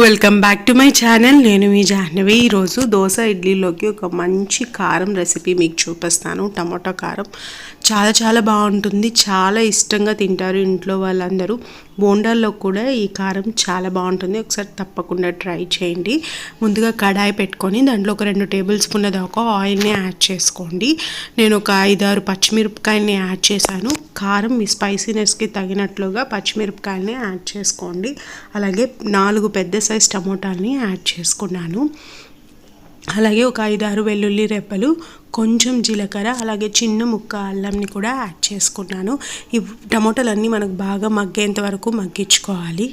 Welcome back to my channel. నేను మీ జాహ్నవి. ఈరోజు దోశ ఇడ్లీలోకి ఒక మంచి కారం రెసిపీ మీకు చూపిస్తాను. టమాటో కారం చాలా చాలా బాగుంటుంది. చాలా ఇష్టంగా తింటారు ఇంట్లో వాళ్ళందరూ. బోండాల్లో కూడా ఈ కారం చాలా బాగుంటుంది. ఒకసారి తప్పకుండా ట్రై చేయండి. ముందుగా కడాయి పెట్టుకొని దాంట్లో ఒక 2 టేబుల్ స్పూన్ల దాకా ఆయిల్ని యాడ్ చేసుకోండి. నేను ఒక 5-6 పచ్చిమిరపకాయలని యాడ్ చేశాను. కారం మీ స్పైసీనెస్కి తగినట్లుగా పచ్చిమిరపకాయలని యాడ్ చేసుకోండి. అలాగే 4 పెద్ద సైజ్ టమోటాలని యాడ్ చేసుకున్నాను. అలాగే ఒక 5-6 వెల్లుల్లి రెబ్బలు, కొంచెం జీలకర్ర, అలాగే చిన్న ముక్క అల్లంని కూడా యాడ్ చేసుకున్నాను. ఈ టమోటాలన్నీ మనకు బాగా మగ్గేంత వరకు మగ్గించుకోవాలి.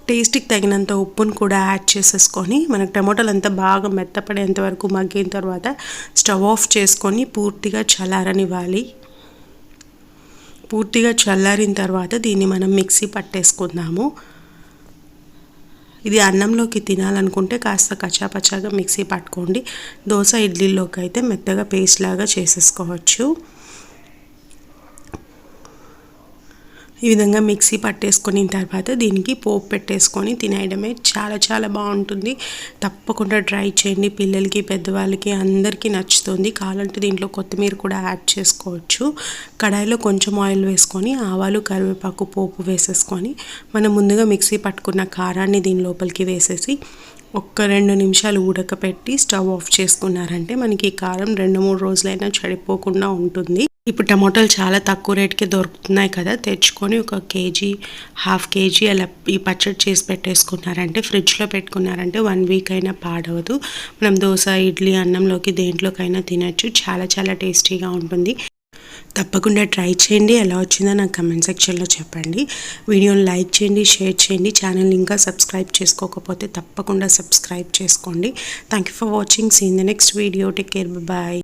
టేస్ట్కి తగినంత ఉప్పును కూడా యాడ్ చేసేసుకొని మనకు టమోటాలు అంతా బాగా మెత్తపడేంత వరకు మగ్గిన తర్వాత స్టవ్ ఆఫ్ చేసుకొని పూర్తిగా చల్లారనివ్వాలి. పూర్తిగా చల్లారిన తర్వాత దీన్ని మనం మిక్సీ పట్టేసుకుందాము. ఇది అన్నంలోకి తినాలనుకుంటే కాస్త కచ్చాపచ్చాగా మిక్సీ పట్టుకోండి. దోశ ఇడ్లీలోకి అయితే మెత్తగా పేస్ట్ లాగా చేసేసుకోవచ్చు. ఈ విధంగా మిక్సీ పట్టేసుకున్న తర్వాత దీనికి పోపు పెట్టేసుకొని తినేయడమే. చాలా చాలా బాగుంటుంది. తప్పకుండా ట్రై చేయండి. పిల్లలకి, పెద్దవాళ్ళకి అందరికీ నచ్చుతుంది. కావాలంటే దీంట్లో కొత్తిమీర కూడా యాడ్ చేసుకోవచ్చు. కడాయిలో కొంచెం ఆయిల్ వేసుకొని ఆవాలు, కరివేపాకు పోపు వేసేసుకొని మనం ముందుగా మిక్సీ పట్టుకున్న కారాన్ని దీని లోపలికి వేసేసి ఒక్క 2 నిమిషాలు ఉడకపెట్టి స్టవ్ ఆఫ్ చేసుకున్నారంటే మనకి ఈ కారం 2-3 రోజులైనా చెడిపోకుండా ఉంటుంది. ఇప్పుడు టమాటాలు చాలా తక్కువ రేట్కి దొరుకుతున్నాయి కదా, తెచ్చుకొని ఒక కేజీ, ½ కేజీ అలా ఈ పచ్చడి చేసి పెట్టేసుకున్నారంటే, ఫ్రిడ్జ్లో పెట్టుకున్నారంటే 1 వీక్ అయినా పాడవదు. మనం దోశ, ఇడ్లీ, అన్నంలోకి దేంట్లోకైనా తినచ్చు. చాలా చాలా టేస్టీగా ఉంటుంది. తప్పకుండా ట్రై చేయండి. ఎలా వచ్చిందో నాకు కమెంట్ సెక్షన్లో చెప్పండి. వీడియోని లైక్ చేయండి, షేర్ చేయండి. ఛానల్ ఇంకా సబ్స్క్రైబ్ చేసుకోకపోతే తప్పకుండా సబ్స్క్రైబ్ చేసుకోండి. Thank you for watching. See in the next video. Take care. Bye.